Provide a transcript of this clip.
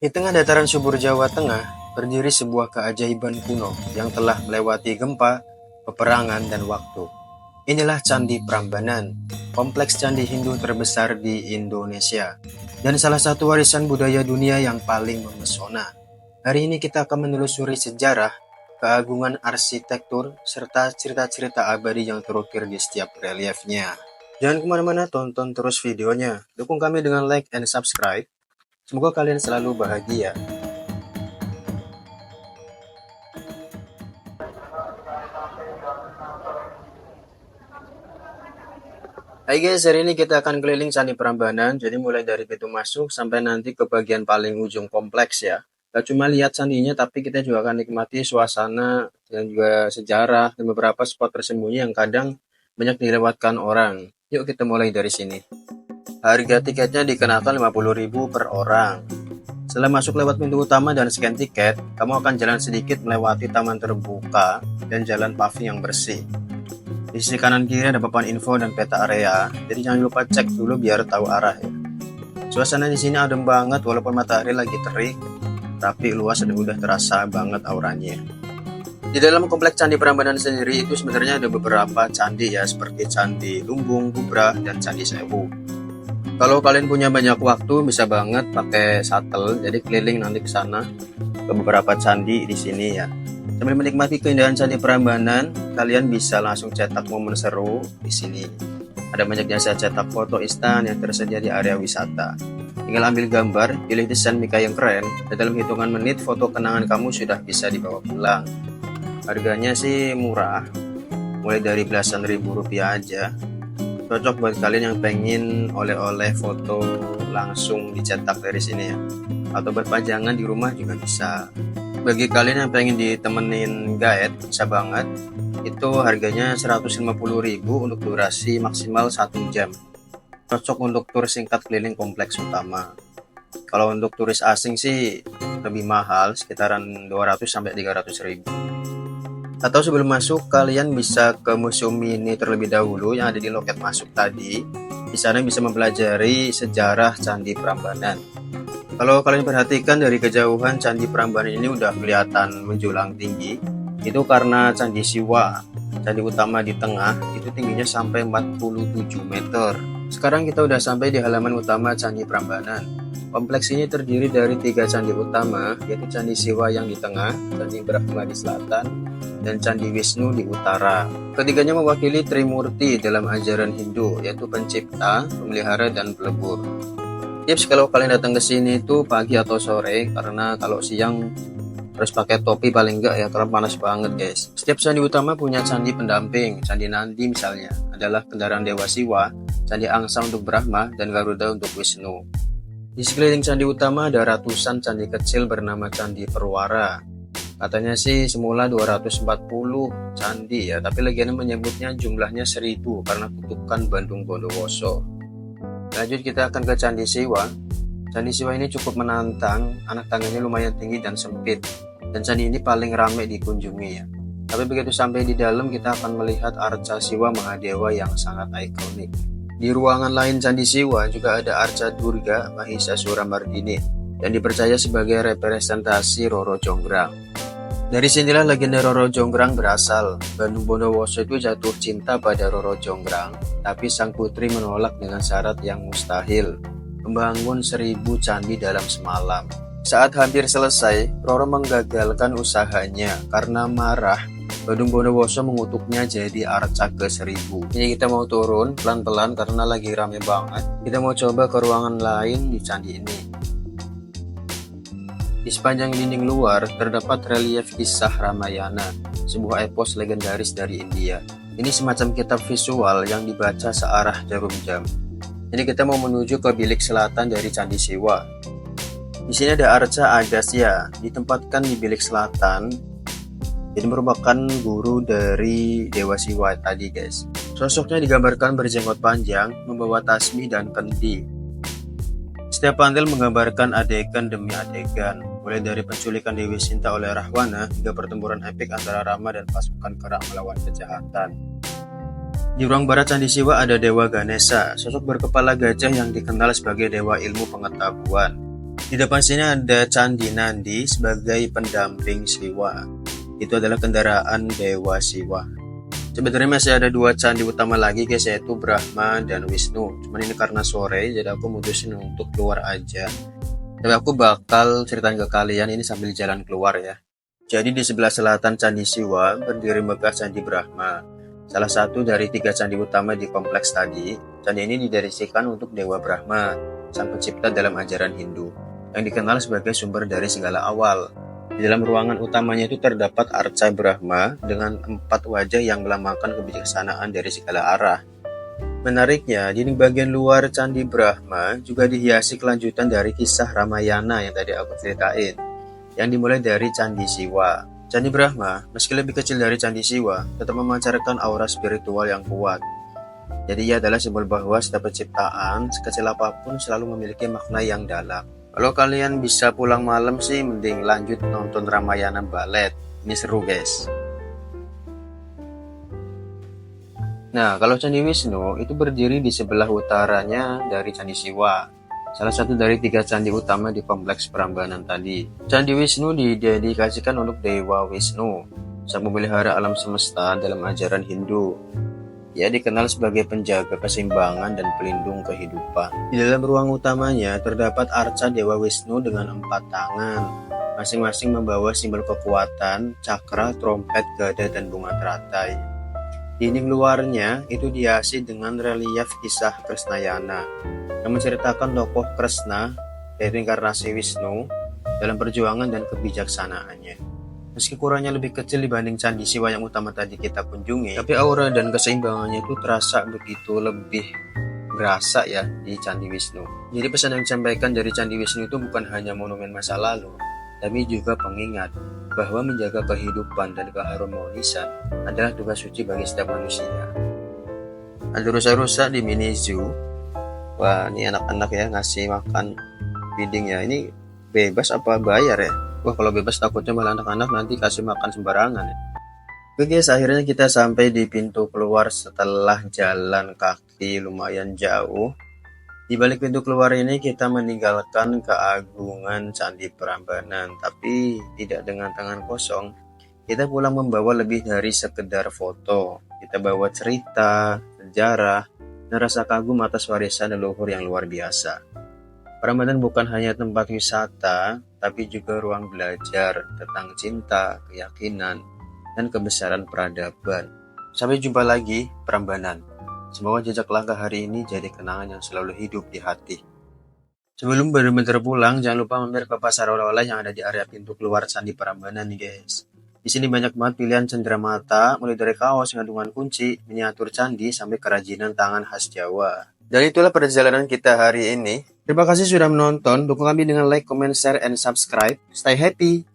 Di tengah dataran subur Jawa Tengah, berdiri sebuah keajaiban kuno yang telah melewati gempa, peperangan, dan waktu. Inilah Candi Prambanan, kompleks candi Hindu terbesar di Indonesia, dan salah satu warisan budaya dunia yang paling memesona. Hari ini kita akan menelusuri sejarah, keagungan arsitektur, serta cerita-cerita abadi yang terukir di setiap reliefnya. Jangan kemana-mana, tonton terus videonya. Dukung kami dengan like and subscribe. Semoga kalian selalu bahagia. Hai guys, hari ini kita akan keliling Candi Prambanan. Jadi mulai dari pintu masuk sampai nanti ke bagian paling ujung kompleks ya. Gak cuma lihat candinya, tapi kita juga akan nikmati suasana dan juga sejarah dan beberapa spot tersembunyi yang kadang banyak dilewatkan orang. Yuk kita mulai dari sini. Harga tiketnya dikenakan 50.000 per orang. Setelah masuk lewat pintu utama dan scan tiket, kamu akan jalan sedikit melewati taman terbuka dan jalan paving yang bersih. Di sisi kanan kiri ada papan info dan peta area, jadi jangan lupa cek dulu biar tahu arah ya. Suasana di sini adem banget walaupun matahari lagi terik, tapi luas dan udah terasa banget auranya. Di dalam kompleks Candi Prambanan sendiri itu sebenarnya ada beberapa candi ya, seperti Candi Lumbung, Kubra, dan Candi Sewu. Kalau kalian punya banyak waktu, bisa banget pakai shuttle, jadi keliling nanti ke sana ke beberapa candi di sini ya. Sambil menikmati keindahan Candi Prambanan, kalian bisa langsung cetak momen seru di sini. Ada banyak jasa cetak foto instan yang tersedia di area wisata. Tinggal ambil gambar, pilih desain mika yang keren, dan dalam hitungan menit foto kenangan kamu sudah bisa dibawa pulang. Harganya sih murah, mulai dari belasan ribu rupiah aja. Cocok buat kalian yang pengen oleh-oleh foto langsung dicetak dari sini ya, atau berpajangan di rumah juga bisa. Bagi kalian yang pengen ditemenin guide, bisa banget. Itu harganya 150.000 untuk durasi maksimal 1 jam. Cocok untuk tur singkat keliling kompleks utama. Kalau untuk turis asing sih lebih mahal, sekitaran 200-300.000. Atau sebelum masuk, kalian bisa ke museum mini terlebih dahulu yang ada di loket masuk tadi. Di sana bisa mempelajari sejarah Candi Prambanan. Kalau kalian perhatikan dari kejauhan, Candi Prambanan ini udah kelihatan menjulang tinggi. Itu karena Candi Siwa, candi utama di tengah, itu tingginya sampai 47 meter. Sekarang kita udah sampai di halaman utama Candi Prambanan. Kompleks ini terdiri dari 3 candi utama, yaitu Candi Siwa yang di tengah, Candi Brahma di selatan, dan Candi Wisnu di utara. Ketiganya mewakili Trimurti dalam ajaran Hindu, yaitu pencipta, pemelihara, dan pelebur. Tips kalau kalian datang ke sini itu pagi atau sore, karena kalau siang harus pakai topi paling enggak ya, karena panas banget guys. Setiap candi utama punya candi pendamping. Candi Nandi misalnya adalah kendaraan Dewa Siwa, Candi Angsa untuk Brahma, dan Garuda untuk Wisnu. Di sekeliling candi utama ada ratusan candi kecil bernama Candi Perwara. Katanya sih semula 240 candi ya, tapi legenda menyebutnya jumlahnya 1000 karena kutukan Bandung Bondowoso. Lanjut kita akan ke Candi Siwa. Candi Siwa ini cukup menantang, anak tangganya lumayan tinggi dan sempit, dan candi ini paling ramai dikunjungi ya. Tapi begitu sampai di dalam kita akan melihat arca Siwa Mahadewa yang sangat ikonik. Di ruangan lain Candi Siwa juga ada arca Durga Mahisasura Mardini yang dipercaya sebagai representasi Roro Jonggrang. Dari sinilah legenda Roro Jonggrang berasal. Bandung Bondowoso itu jatuh cinta pada Roro Jonggrang, tapi sang putri menolak dengan syarat yang mustahil, membangun 1000 candi dalam semalam. Saat hampir selesai, Roro menggagalkan usahanya karena marah. Bandung Bondowoso mengutuknya jadi arca ke-1000. Ini kita mau turun pelan-pelan karena lagi rame banget. Kita mau coba ke ruangan lain di candi ini. Di sepanjang dinding luar terdapat relief kisah Ramayana, sebuah epos legendaris dari India. Ini semacam kitab visual yang dibaca searah jarum jam. Jadi kita mau menuju ke bilik selatan dari Candi Siwa. Di sini ada arca Agastya, ditempatkan di bilik selatan. Jadi merupakan guru dari Dewa Siwa tadi guys. Sosoknya digambarkan berjenggot panjang, membawa tasbih dan kendi. Setiap panel menggambarkan adegan demi adegan, mulai dari penculikan Dewi Sinta oleh Rahwana hingga pertempuran epik antara Rama dan pasukan Kera melawan kejahatan. Di ruang barat Candi Siwa ada Dewa Ganesha, sosok berkepala gajah yang dikenal sebagai dewa ilmu pengetahuan. Di depan sini ada Candi Nandi sebagai pendamping Siwa. Itu adalah kendaraan Dewa Siwa. Sebenarnya masih ada dua candi utama lagi guys, yaitu Brahma dan Wisnu. Cuman ini karena sore, jadi aku mutusin untuk keluar aja. Tapi aku bakal ceritain ke kalian ini sambil jalan keluar ya. Jadi di sebelah selatan Candi Siwa berdiri megah Candi Brahma. Salah satu dari 3 candi utama di kompleks tadi. Candi ini didedikasikan untuk Dewa Brahma, sang pencipta dalam ajaran Hindu, yang dikenal sebagai sumber dari segala awal. Di dalam ruangan utamanya itu terdapat arca Brahma dengan 4 wajah yang melambangkan kebijaksanaan dari segala arah. Menariknya, di bagian luar Candi Brahma juga dihiasi kelanjutan dari kisah Ramayana yang tadi aku ceritain, yang dimulai dari Candi Siwa. Candi Brahma, meski lebih kecil dari Candi Siwa, tetap memancarkan aura spiritual yang kuat. Jadi ia adalah simbol bahwa setiap penciptaan, sekecil apapun, selalu memiliki makna yang dalam. Kalau kalian bisa pulang malam sih, mending lanjut nonton Ramayana Ballet. Ini seru guys. Nah, kalau Candi Wisnu itu berdiri di sebelah utaranya dari Candi Siwa. Salah satu dari 3 candi utama di kompleks Prambanan tadi. Candi Wisnu didedikasikan untuk Dewa Wisnu, sang pemelihara alam semesta dalam ajaran Hindu. Ia dikenal sebagai penjaga keseimbangan dan pelindung kehidupan. Di dalam ruang utamanya terdapat arca Dewa Wisnu dengan 4 tangan, masing-masing membawa simbol kekuatan, cakra, trompet, gada, dan bunga teratai. Dinding luarnya itu dihiasi dengan relief kisah Krisnayana, yang menceritakan tokoh Kresna, yaitu inkarnasi Wisnu, dalam perjuangan dan kebijaksanaannya. Meski ukurannya lebih kecil dibanding Candi Siwa yang utama tadi kita kunjungi, tapi aura dan keseimbangannya itu terasa begitu lebih berasa ya di Candi Wisnu. Jadi pesan yang disampaikan dari Candi Wisnu itu bukan hanya monumen masa lalu, tapi juga pengingat bahwa menjaga kehidupan dan keharmonisan adalah tugas suci bagi setiap manusia. Ada rusa-rusa di mini zoo. Wah, ini anak-anak ya ngasih makan feeding ya. Ini bebas apa bayar ya? Wah, kalau bebas takutnya malah anak-anak nanti kasih makan sembarangan ya. Oke guys, akhirnya kita sampai di pintu keluar setelah jalan kaki lumayan jauh. Di balik pintu keluar ini kita meninggalkan keagungan Candi Prambanan, tapi tidak dengan tangan kosong. Kita pulang membawa lebih dari sekedar foto. Kita bawa cerita, sejarah, dan rasa kagum atas warisan leluhur yang luar biasa. Prambanan bukan hanya tempat wisata, tapi juga ruang belajar tentang cinta, keyakinan, dan kebesaran peradaban. Sampai jumpa lagi, Prambanan. Semoga jejak langkah hari ini jadi kenangan yang selalu hidup di hati. Sebelum benar-benar pulang, jangan lupa mampir ke pasar oleh-oleh yang ada di area pintu keluar Candi Prambanan nih guys. Di sini banyak banget pilihan cenderamata, mulai dari kaos, gantungan kunci, miniatur candi, sampai kerajinan tangan khas Jawa. Dan itulah perjalanan kita hari ini. Terima kasih sudah menonton. Dukung kami dengan like, comment, share, and subscribe. Stay happy!